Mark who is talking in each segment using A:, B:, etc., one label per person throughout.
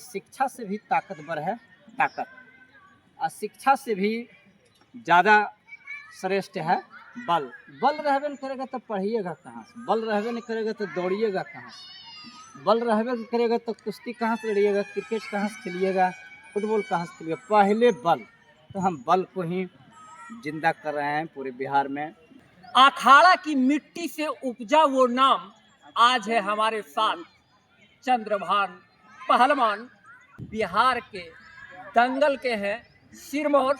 A: शिक्षा से भी ताकतवर है ताकत, और शिक्षा से भी ज़्यादा श्रेष्ठ है बल। बल रहबे नहीं करेगा तो पढ़िएगा कहाँ से, बल रहबे नहीं करेगा तो दौड़िएगा कहाँ से, बल रहबे नहीं करेगा तो कुश्ती कहाँ से लड़िएगा, क्रिकेट कहाँ से खेलिएगा, फुटबॉल कहाँ से खेलिएगा। पहले बल, तो हम बल को ही जिंदा कर रहे हैं पूरे बिहार में।
B: अखाड़ा की मिट्टी से उपजा वो नाम आज है हमारे साथ। चंद्रभान पहलवान बिहार के दंगल के हैं सिरमौर,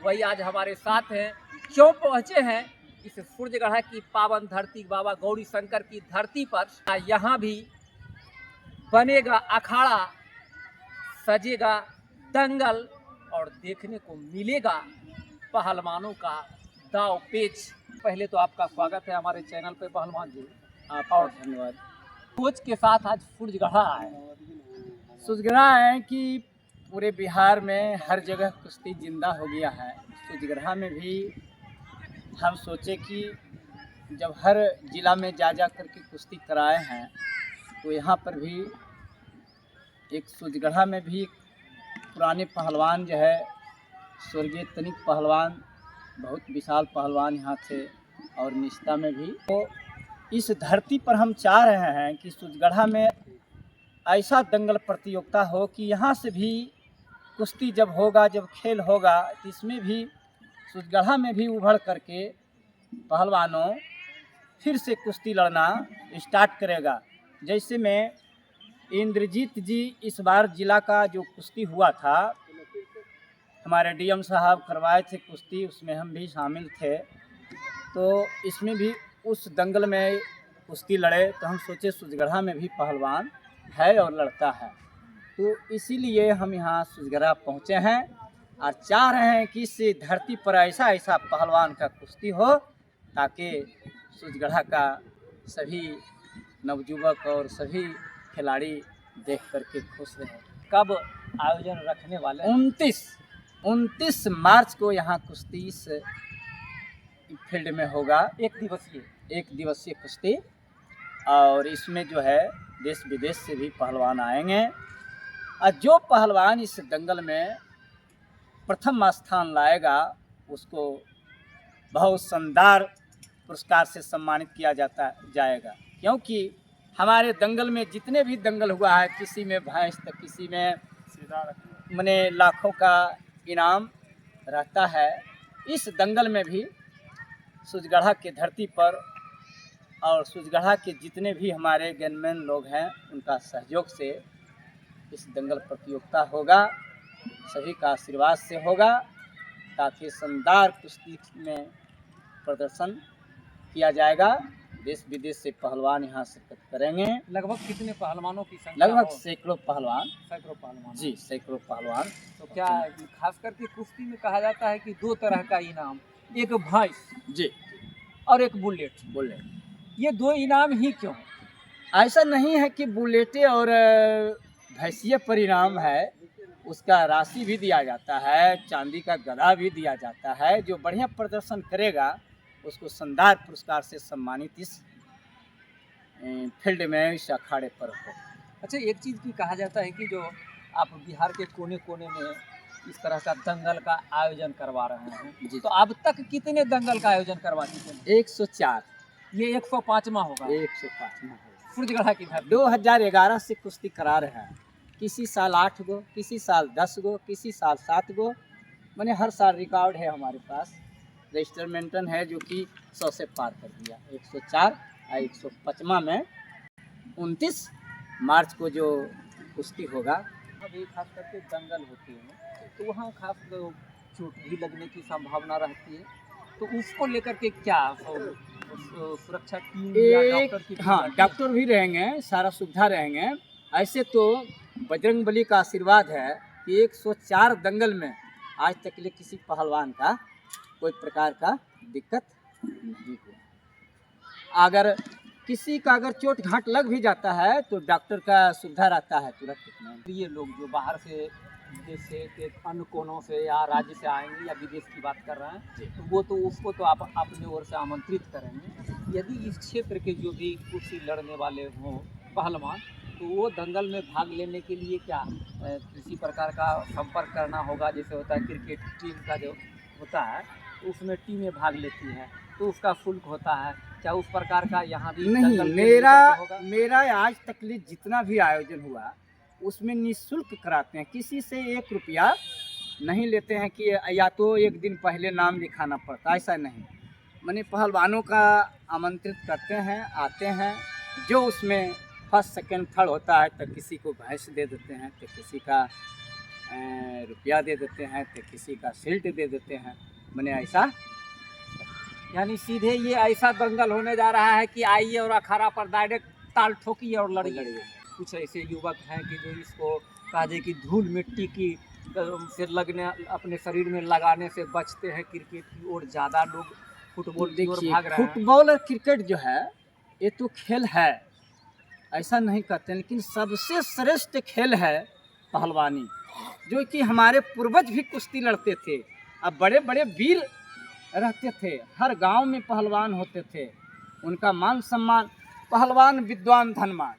B: वही आज हमारे साथ हैं। क्यों पहुँचे हैं इस सूर्यगढ़ा की पावन धरती, बाबा गौरी शंकर की धरती पर। यहाँ भी बनेगा अखाड़ा, सजेगा दंगल और देखने को मिलेगा पहलवानों का दाव पेच। पहले तो आपका स्वागत है हमारे चैनल पे पहलवान जी,
A: और धन्यवाद।
B: कोच के साथ आज सूर्यगढ़ा है।
A: सूर्यगढ़ा है कि पूरे बिहार में हर जगह कुश्ती जिंदा हो गया है। सूर्यगढ़ा में भी हम सोचे कि जब हर जिला में जा जा करके कुश्ती कराए हैं, तो यहाँ पर भी एक सूर्यगढ़ा में भी पुराने पहलवान जो है स्वर्गीय तनिक पहलवान, बहुत विशाल पहलवान यहाँ थे, और निष्ठा में भी। तो इस धरती पर हम चाह रहे हैं कि सूर्यगढ़ा में ऐसा दंगल प्रतियोगिता हो कि यहाँ से भी कुश्ती जब होगा, जब खेल होगा, तो इसमें भी सूर्यगढ़ा में भी उभर करके पहलवानों फिर से कुश्ती लड़ना स्टार्ट करेगा। जैसे में इंद्रजीत जी इस बार जिला का जो कुश्ती हुआ था, हमारे डीएम साहब करवाए थे कुश्ती, उसमें हम भी शामिल थे। तो इसमें भी उस दंगल में कुश्ती लड़े, तो हम सोचे सूर्यगढ़ा में भी पहलवान है और लड़ता है, तो इसीलिए हम यहाँ सूर्यगढ़ा पहुँचे हैं और चाह रहे हैं कि इस धरती पर ऐसा ऐसा पहलवान का कुश्ती हो ताकि सूर्यगढ़ा का सभी नवयुवक और सभी खिलाड़ी देख करके खुश रहे।
B: कब आयोजन रखने वाले?
A: 29 मार्च को यहाँ कुश्ती इस फील्ड में होगा। एक दिवसीय कुश्ती, और इसमें जो है देश विदेश से भी पहलवान आएंगे, और जो पहलवान इस दंगल में प्रथम स्थान लाएगा उसको बहुत शानदार पुरस्कार से सम्मानित किया जाएगा। क्योंकि हमारे दंगल में जितने भी दंगल हुआ है, किसी में भैंस तो किसी में मने लाखों का इनाम रहता है। इस दंगल में भी सूर्यगढ़ा के धरती पर और सूर्यगढ़ा के जितने भी हमारे गनमैन लोग हैं, उनका सहयोग से इस दंगल प्रतियोगिता होगा, सभी का आशीर्वाद से होगा, ताकि शानदार कुश्ती में प्रदर्शन किया जाएगा। देश विदेश से पहलवान यहाँ शिरकत करेंगे।
B: लगभग कितने पहलवानों की संख्या?
A: लगभग सैकड़ों पहलवान जी, सैकड़ों पहलवान।
B: तो क्या खास करके कुश्ती में कहा जाता है कि दो तरह का इनाम, एक भैंस
A: जी
B: और एक बुलेट। ये दो इनाम ही क्यों?
A: ऐसा नहीं है कि बुलेटे और भैंसिया पर इनाम है, उसका राशि भी दिया जाता है, चांदी का गदा भी दिया जाता है। जो बढ़िया प्रदर्शन करेगा उसको शानदार पुरस्कार से सम्मानित इस फील्ड में, इस अखाड़े पर हो।
B: अच्छा, एक चीज़ की कहा जाता है कि जो आप बिहार के कोने कोने में इस तरह का दंगल का आयोजन करवा रहे हैं जी, तो अब तक कितने दंगल का आयोजन करवा चुके हैं?
A: 104।
B: ये 105वां होगा।
A: 105वां होगा।
B: सूर्यगढ़ा की धरती
A: 2011 से कुश्ती करा रहे हैं। किसी साल 8 गो, किसी साल 10 गो, किसी साल 7 गो, मैंने हर साल रिकॉर्ड है हमारे पास, रजिस्टर मेंटेन है, जो कि 100 से पार कर दिया। 104 और 105वां में 29 मार्च को जो कुश्ती होगा।
B: अभी खास करके दंगल होती है तो वहाँ खास चोट भी लगने की संभावना रहती है, तो उसको लेकर के क्या सुरक्षा टीम या डॉक्टर की?
A: हाँ, डॉक्टर भी रहेंगे, सारा सुविधा रहेंगे। ऐसे तो बजरंगबली का आशीर्वाद है कि 104 दंगल में आज तक ले किसी पहलवान का कोई प्रकार का दिक्कत नहीं हुआ। अगर किसी का अगर चोट घाट लग भी जाता है तो डॉक्टर का सुविधा रहता है तुरंत।
B: ये लोग जो बाहर से, विदेश से, के अन्य कोनों से या राज्य से आएंगे या विदेश की बात कर रहे हैं, तो वो तो उसको तो आप अपनी ओर से आमंत्रित करेंगे। यदि इस क्षेत्र के जो भी कुश्ती लड़ने वाले हों पहलवान, तो वो दंगल में भाग लेने के लिए क्या किसी प्रकार का संपर्क करना होगा? जैसे होता है क्रिकेट टीम का जो होता है तो उसमें टीमें भाग लेती हैं तो उसका शुल्क होता है, क्या उस प्रकार का यहाँ भी
A: नहीं,
B: दंगल के लेकर के होगा?
A: मेरा आज तक जितना भी आयोजन हुआ उसमें निःशुल्क कराते हैं, किसी से 1 रुपया नहीं लेते हैं कि या तो एक दिन पहले नाम लिखाना पड़ता, ऐसा नहीं। माने पहलवानों का आमंत्रित करते हैं, आते हैं, जो उसमें फर्स्ट सेकंड थर्ड होता है तो किसी को भैंस दे देते हैं, तो किसी का रुपया दे देते हैं, तो किसी का शील्ड दे देते हैं। माने ऐसा
B: यानी सीधे ये ऐसा दंगल होने जा रहा है कि आइए और अखाड़ा पर डायरेक्ट ताल ठोकिए और लड़िए। कुछ ऐसे युवक हैं कि जो इसको कहा जाए कि धूल मिट्टी की से लगने अपने शरीर में लगाने से बचते हैं, क्रिकेट की ओर ज़्यादा लोग फुटबॉल की ओर भाग रहे हैं।
A: फुटबॉल और क्रिकेट जो है ये तो खेल है, ऐसा नहीं कहते, लेकिन सबसे श्रेष्ठ खेल है पहलवानी, जो कि हमारे पूर्वज भी कुश्ती लड़ते थे। अब बड़े बड़े वीर रहते थे, हर गांव में पहलवान होते थे, उनका मान सम्मान, पहलवान विद्वान धनवान,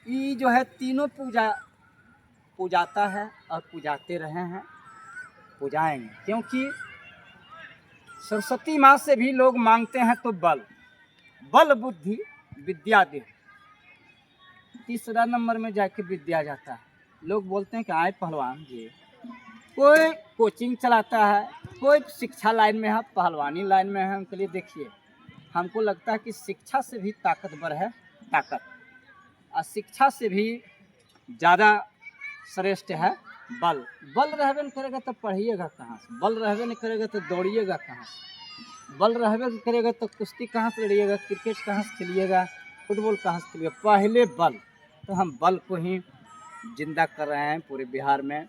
A: ये जो है तीनों पूजाता है और पूजाते रहे हैं, पूजाएंगे, क्योंकि सरस्वती माँ से भी लोग मांगते हैं तो बल बुद्धि विद्या दे, तीसरा नंबर में जाके विद्या जाता है। लोग बोलते हैं कि आए पहलवान जी, कोई कोचिंग चलाता है, कोई शिक्षा लाइन में है, पहलवानी लाइन में है। उनके लिए देखिए, हमको लगता है कि शिक्षा से भी ताकतवर है ताकत, और शिक्षा से भी ज़्यादा श्रेष्ठ है बल रहबे नहीं करेगा तो पढ़िएगा कहाँ से, बल रहबे नहीं करेगा तो दौड़िएगा कहाँ से, बल रहबे नहीं करेगा तो कुश्ती कहाँ से लड़िएगा, क्रिकेट कहाँ से खेलिएगा, फुटबॉल कहाँ से खेलिएगा। पहले बल, तो हम बल को ही जिंदा कर रहे हैं पूरे बिहार में।